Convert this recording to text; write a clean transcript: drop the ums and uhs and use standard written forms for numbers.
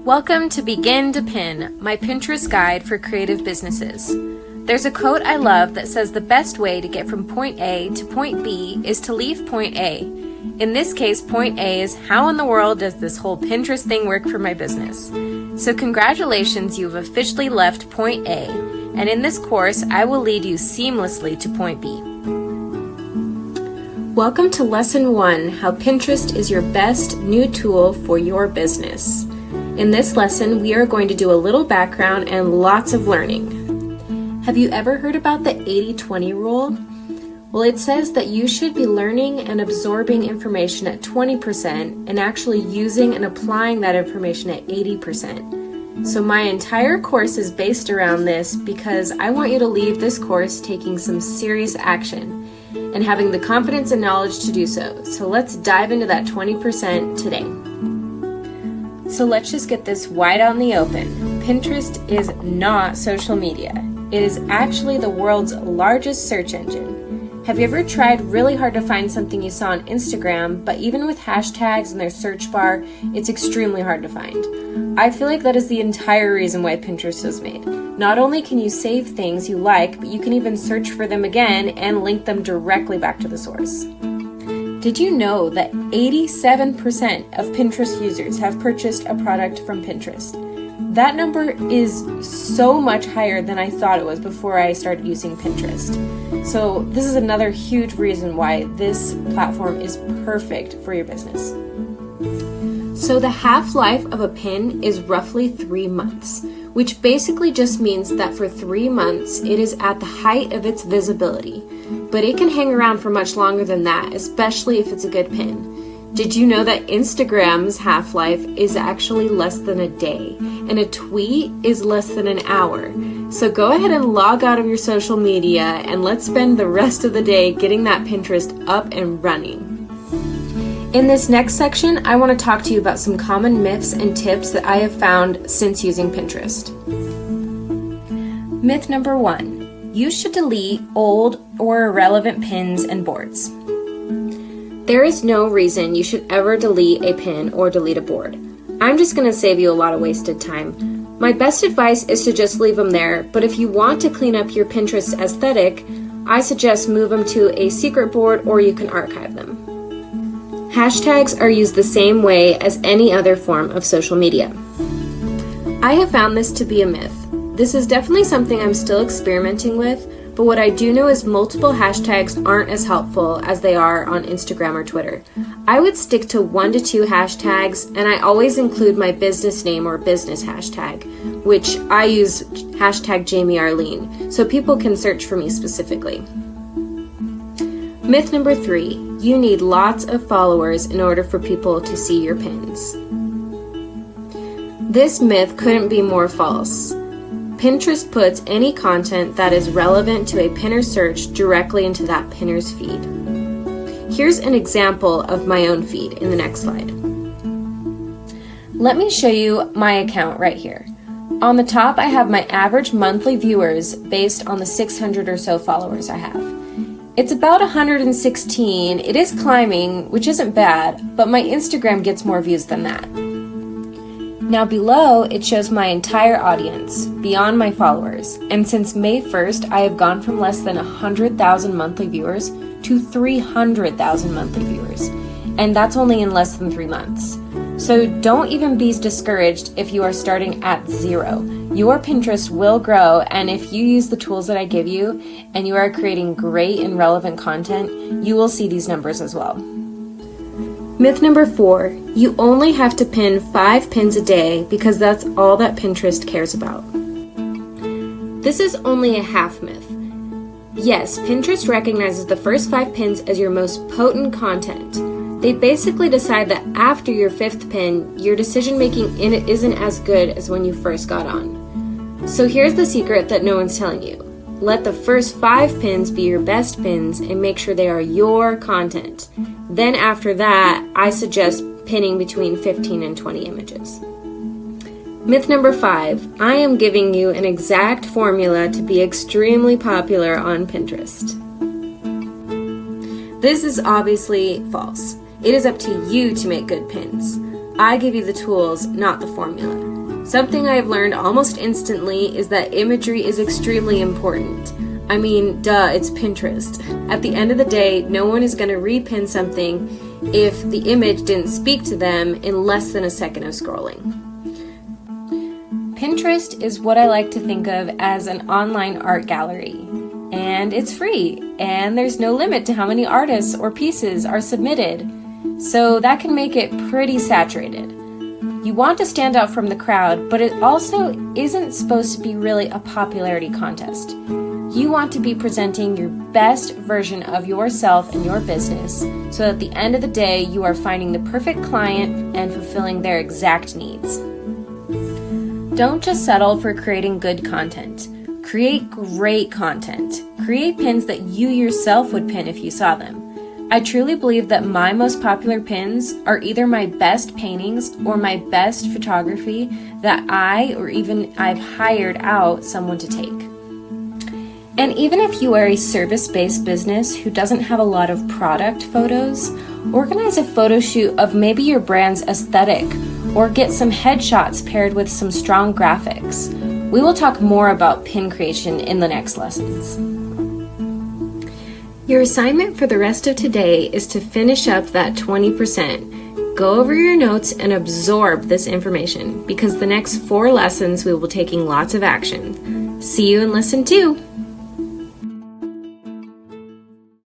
Welcome to Begin to Pin, my Pinterest guide for creative businesses. There's a quote I love that says the best way to get from point A to point B is to leave point A. In this case, point A is how in the world does this whole Pinterest thing work for my business? So congratulations, you've officially left point A, and in this course, I will lead you seamlessly to point B. Welcome to Lesson 1, How Pinterest is Your Best New Tool for Your Business. In this lesson, we are going to do a little background and lots of learning. Have you ever heard about the 80-20 rule? Well, it says that you should be learning and absorbing information at 20% and actually using and applying that information at 80%. So my entire course is based around this because I want you to leave this course taking some serious action and having the confidence and knowledge to do so. So let's dive into that 20% today. So let's just get this wide out in the open. Pinterest is not social media. It is actually the world's largest search engine. Have you ever tried really hard to find something you saw on Instagram, but even with hashtags in their search bar, it's extremely hard to find? I feel like that is the entire reason why Pinterest was made. Not only can you save things you like, but you can even search for them again and link them directly back to the source. Did you know that 87% of Pinterest users have purchased a product from Pinterest? That number is so much higher than I thought it was before I started using Pinterest. So this is another huge reason why this platform is perfect for your business. So the half-life of a pin is roughly 3 months, which basically just means that for 3 months it is at the height of its visibility. But it can hang around for much longer than that, especially if it's a good pin. Did you know that Instagram's half-life is actually less than a day, and a tweet is less than an hour? So go ahead and log out of your social media, and let's spend the rest of the day getting that Pinterest up and running. In this next section, I want to talk to you about some common myths and tips that I have found since using Pinterest. Myth number 1. You should delete old or irrelevant pins and boards. There is no reason you should ever delete a pin or delete a board. I'm just going to save you a lot of wasted time. My best advice is to just leave them there, but if you want to clean up your Pinterest aesthetic, I suggest move them to a secret board or you can archive them. Hashtags are used the same way as any other form of social media. I have found this to be a myth. This is definitely something I'm still experimenting with, but what I do know is multiple hashtags aren't as helpful as they are on Instagram or Twitter. I would stick to 1 to 2 hashtags, and I always include my business name or business hashtag, which I use hashtag Jamie Arlene, so people can search for me specifically. Myth number 3, you need lots of followers in order for people to see your pins. This myth couldn't be more false. Pinterest puts any content that is relevant to a pinner search directly into that pinner's feed. Here's an example of my own feed in the next slide. Let me show you my account right here. On the top, I have my average monthly viewers based on the 600 or so followers I have. It's about 116. It is climbing, which isn't bad, but my Instagram gets more views than that. Now below, it shows my entire audience, beyond my followers, and since May 1st, I have gone from less than 100,000 monthly viewers to 300,000 monthly viewers, and that's only in less than 3 months. So don't even be discouraged if you are starting at 0. Your Pinterest will grow, and if you use the tools that I give you, and you are creating great and relevant content, you will see these numbers as well. Myth number 4, you only have to pin 5 pins a day because that's all that Pinterest cares about. This is only a half myth. Yes, Pinterest recognizes the first 5 pins as your most potent content. They basically decide that after your 5th pin, your decision making in it isn't as good as when you first got on. So here's the secret that no one's telling you. Let the first 5 pins be your best pins and make sure they are your content. Then after that, I suggest pinning between 15 and 20 images. Myth number 5, I am giving you an exact formula to be extremely popular on Pinterest. This is obviously false. It is up to you to make good pins. I give you the tools, not the formula. Something I have learned almost instantly is that imagery is extremely important. I mean, duh, it's Pinterest. At the end of the day, no one is going to repin something if the image didn't speak to them in less than a second of scrolling. Pinterest is what I like to think of as an online art gallery. And it's free, and there's no limit to how many artists or pieces are submitted. So that can make it pretty saturated. You want to stand out from the crowd, but it also isn't supposed to be really a popularity contest. You want to be presenting your best version of yourself and your business so that at the end of the day, you are finding the perfect client and fulfilling their exact needs. Don't just settle for creating good content. Create great content. Create pins that you yourself would pin if you saw them. I truly believe that my most popular pins are either my best paintings or my best photography that I've hired out someone to take. And even if you are a service-based business who doesn't have a lot of product photos, organize a photo shoot of maybe your brand's aesthetic or get some headshots paired with some strong graphics. We will talk more about pin creation in the next lessons. Your assignment for the rest of today is to finish up that 20%. Go over your notes and absorb this information because the next 4 lessons we will be taking lots of action. See you in lesson 2.